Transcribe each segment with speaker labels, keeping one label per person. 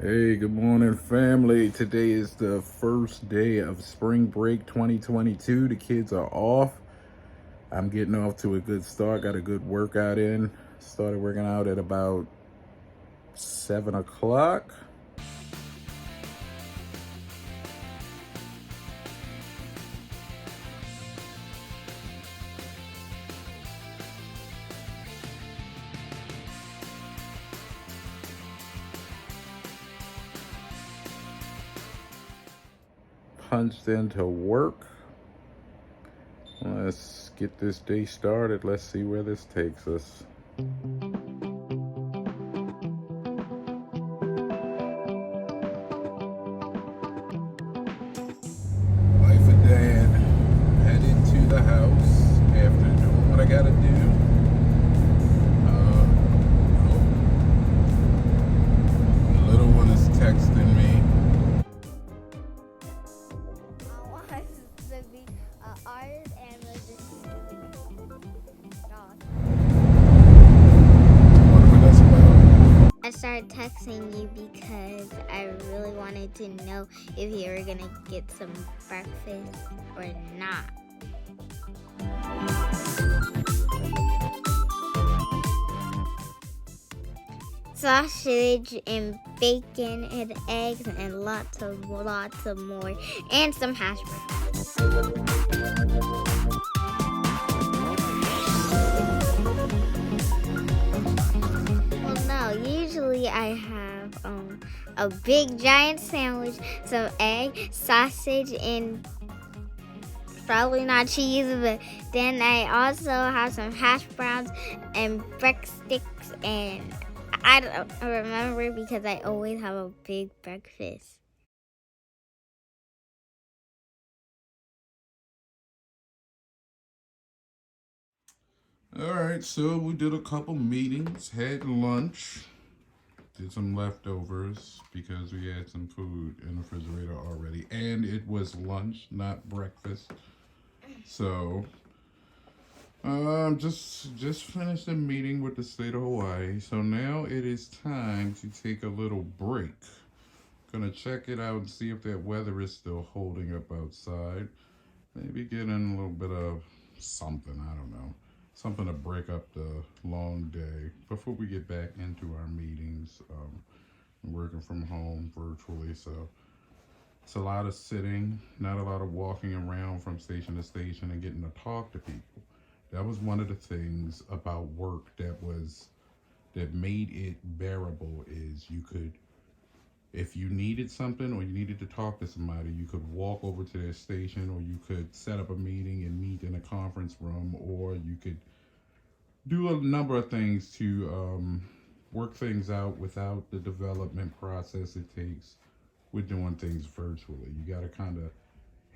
Speaker 1: Hey, good morning, family. Today is the first day of spring break 2022. The kids are off. I'm getting off to a good start. Got a good workout in. Started working out at about 7 o'clock. Punched into work. Let's get this day started. Let's see where this takes us. Wife and Dad head into the house after doing what I gotta do. The little one is texting me.
Speaker 2: I want to be an artist and I started texting you because I really wanted to know if you were gonna get some breakfast or not. Sausage and bacon and eggs and lots of more, and some hash browns. Well, no, usually I have a big giant sandwich, some egg, sausage, and probably not cheese, but then I also have some hash browns and breadsticks, and I don't remember because I always have a big breakfast.
Speaker 1: All right, so we did a couple meetings, had lunch, did some leftovers because we had some food in the refrigerator already, and it was lunch, not breakfast. So, just finished a meeting with the state of Hawaii. So now it is time to take a little break. Gonna check it out and see if that weather is still holding up outside. Maybe get in a little bit of something, I don't know. Something to break up the long day before we get back into our meetings. I'm working from home virtually, so it's a lot of sitting, not a lot of walking around from station to station and getting to talk to people. That was one of the things about work that made it bearable is you could, if you needed something or you needed to talk to somebody, you could walk over to their station, or you could set up a meeting and meet in a conference room, or you could do a number of things to work things out without the development process it takes with doing things virtually. You got to kind of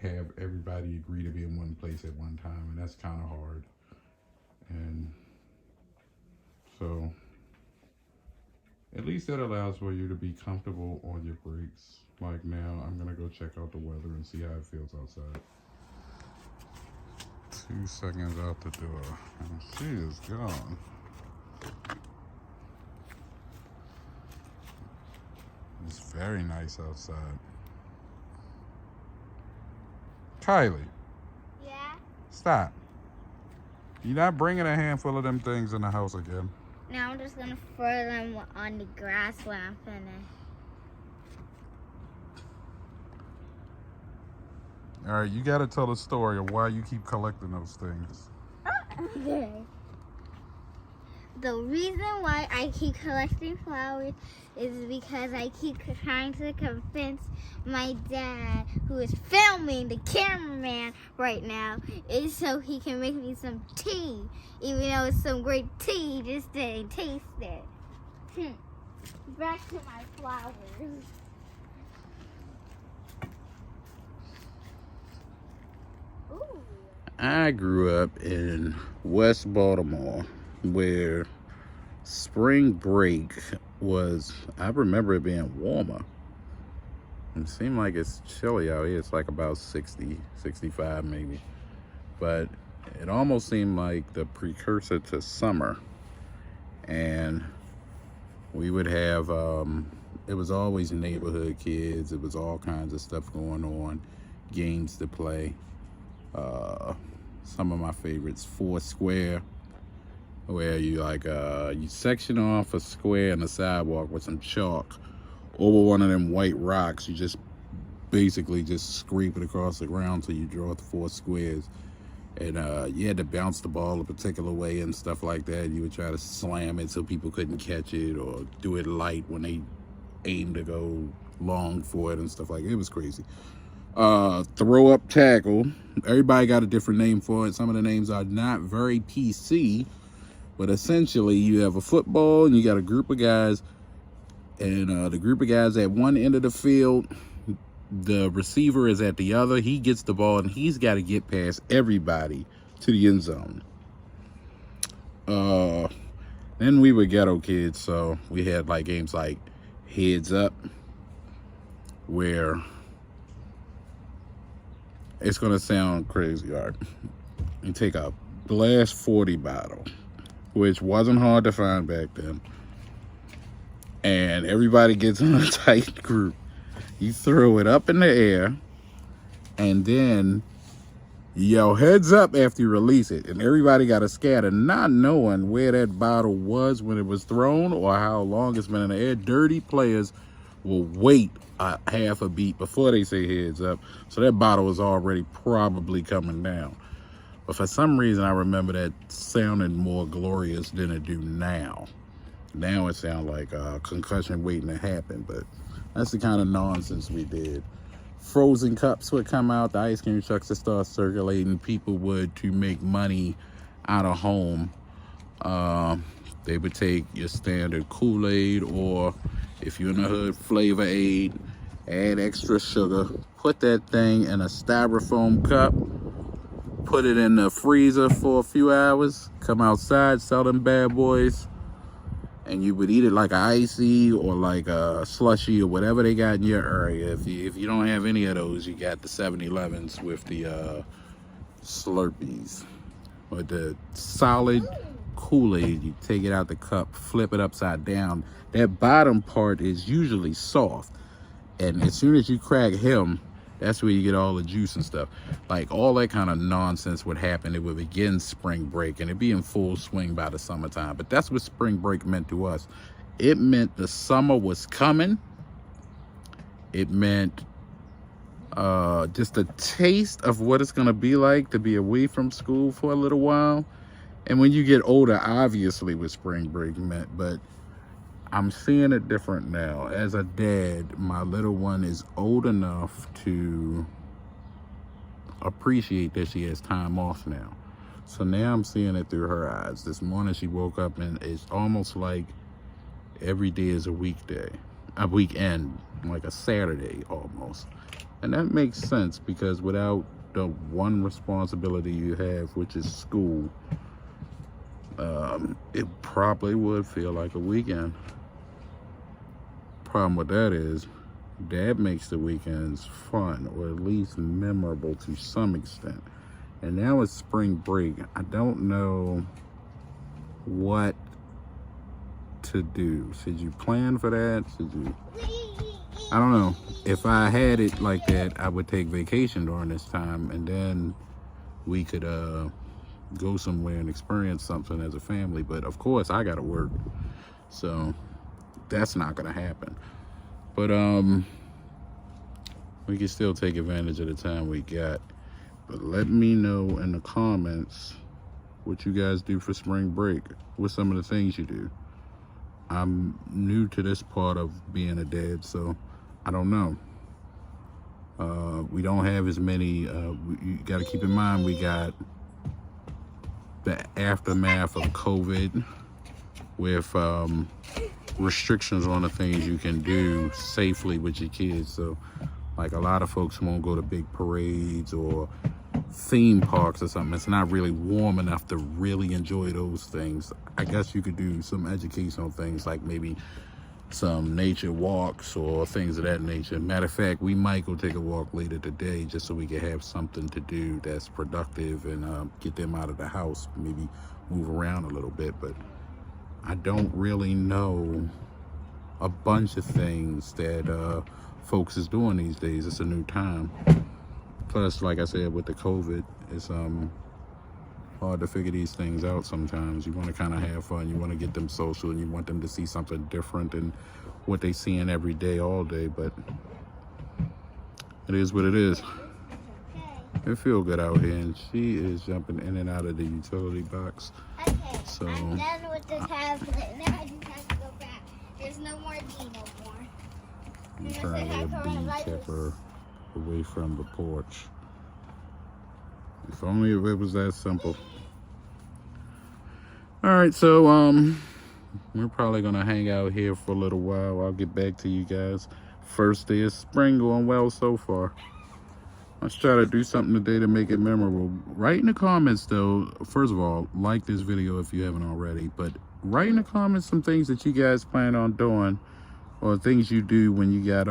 Speaker 1: have everybody agree to be in one place at one time, and that's kind of hard. And so at least that allows for you to be comfortable on your breaks. Like now, I'm gonna go check out the weather and see how it feels outside. 2 seconds out the door, and she is gone. It's very nice outside. Kylie.
Speaker 2: Yeah?
Speaker 1: Stop. You're not bringing a handful of them things in the house again.
Speaker 2: Now I'm just gonna throw them on the grass when I'm finished.
Speaker 1: All right, you got to tell the story of why you keep collecting those things.
Speaker 2: Okay. The reason why I keep collecting flowers is because I keep trying to convince my dad, who is filming, the cameraman right now, is so he can make me some tea. Even though it's some great tea, he just didn't taste it. Back to my flowers. Ooh. I grew up in West Baltimore, where spring break was, I remember it being warmer. It seemed like it's chilly out here. It's like about 60, 65 maybe. But it almost seemed like the precursor to summer. And we would have
Speaker 1: it was always neighborhood kids. It was all kinds of stuff going on, games to play. Some of my favorites, Four Square, where you you section off a square in the sidewalk with some chalk over one of them white rocks. You just basically just scrape it across the ground till you draw the 4 squares. And you had to bounce the ball a particular way and stuff like that. You would try to slam it so people couldn't catch it, or do it light when they aimed to go long for it and stuff like that. It was crazy. Throw up tackle. Everybody got a different name for it. Some of the names are not very PC, but essentially you have a football and you got a group of guys, and the group of guys at one end of the field, the receiver is at the other. He gets the ball and he's got to get past everybody to the end zone. Then we were ghetto kids, so we had like games like Heads Up, where it's gonna sound crazy, all right? You take a Blast 40 bottle, which wasn't hard to find back then, and everybody gets in a tight group. You throw it up in the air, and then you yell heads up after you release it, and everybody got to scatter, not knowing where that bottle was when it was thrown or how long it's been in the air. Dirty players will wait a half a beat before they say heads up, so that bottle is already probably coming down. But for some reason, I remember that sounded more glorious than it do now. Now it sounds like a concussion waiting to happen, but that's the kind of nonsense we did. Frozen cups would come out, the ice cream trucks would start circulating. People would, to make money out of home, they would take your standard Kool-Aid, or if you're in the hood, Flavor Aid, add extra sugar, put that thing in a styrofoam cup, put it in the freezer for a few hours, come outside, sell them bad boys, and you would eat it like an icy or like a slushy or whatever they got in your area. If you don't have any of those, you got the 7-Elevens with the Slurpees. But the solid Kool-Aid, you take it out the cup, flip it upside down. That bottom part is usually soft, and as soon as you crack him, that's where you get all the juice and stuff. Like, all that kind of nonsense would happen. It would begin spring break, and it'd be in full swing by the summertime. But that's what spring break meant to us. It meant the summer was coming. It meant just a taste of what it's going to be like to be away from school for a little while. And when you get older, obviously what spring break meant, but I'm seeing it different now. As a dad, my little one is old enough to appreciate that she has time off now. So now I'm seeing it through her eyes. This morning she woke up and it's almost like every day is a weekday, a weekend, like a Saturday almost. And that makes sense, because without the one responsibility you have, which is school, it probably would feel like a weekend. Problem with that is, Dad makes the weekends fun, or at least memorable to some extent. And now it's spring break. I don't know what to do. Should you plan for that? Should you? I don't know. If I had it like that, I would take vacation during this time, and then we could go somewhere and experience something as a family. But of course, I gotta work, so that's not gonna happen. But we can still take advantage of the time we got. But let me know in the comments what you guys do for spring break. What's some of the things you do? I'm new to this part of being a dad, so I don't know. We don't have as many, you got to keep in mind, we got the aftermath of COVID with restrictions on the things you can do safely with your kids. So like, a lot of folks won't go to big parades or theme parks or something. It's not really warm enough to really enjoy those things. I guess you could do some educational things, like maybe some nature walks or things of that nature. Matter of fact, we might go take a walk later today, just so we can have something to do that's productive and get them out of the house, maybe move around a little bit. But I don't really know a bunch of things that folks is doing these days. It's a new time. Plus, like I said, with the COVID, it's hard to figure these things out sometimes. You want to kind of have fun. You want to get them social, and you want them to see something different than what they seeing every day, all day. But it is what it is. It feel good out here, and she is jumping in and out of the utility box.
Speaker 2: Okay,
Speaker 1: so
Speaker 2: I'm done with the tablet. Now I just have to go back. There's no more D no more.
Speaker 1: I'm trying to keep her away from the porch. If only if it was that simple. Alright, so we're probably gonna hang out here for a little while. I'll get back to you guys. First day of spring, going well so far. Let's try to do something today to make it memorable. Write in the comments though, first of all, like this video if you haven't already, but write in the comments some things that you guys plan on doing, or things you do when you got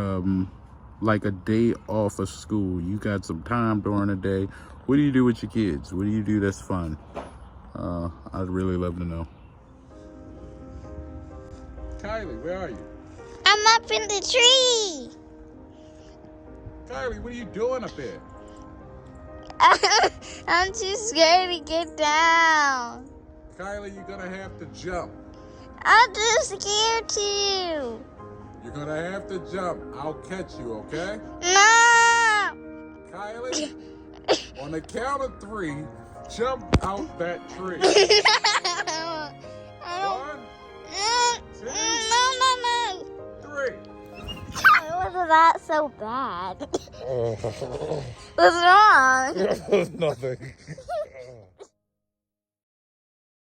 Speaker 1: like a day off of school. You got some time during the day. What do you do with your kids? What do you do that's fun? I'd really love to know. Kylie, where are you?
Speaker 2: I'm up in the tree.
Speaker 1: Kylie, what are you doing up there?
Speaker 2: I'm too scared to get down.
Speaker 1: Kylie, you're gonna have to jump.
Speaker 2: I'm too scared to.
Speaker 1: You're gonna have to jump. I'll catch you, okay?
Speaker 2: No.
Speaker 1: Kylie, on the count of 3, jump out that tree. One, two,
Speaker 2: No.
Speaker 1: 3.
Speaker 2: Why was that so bad? What's wrong?
Speaker 1: Nothing.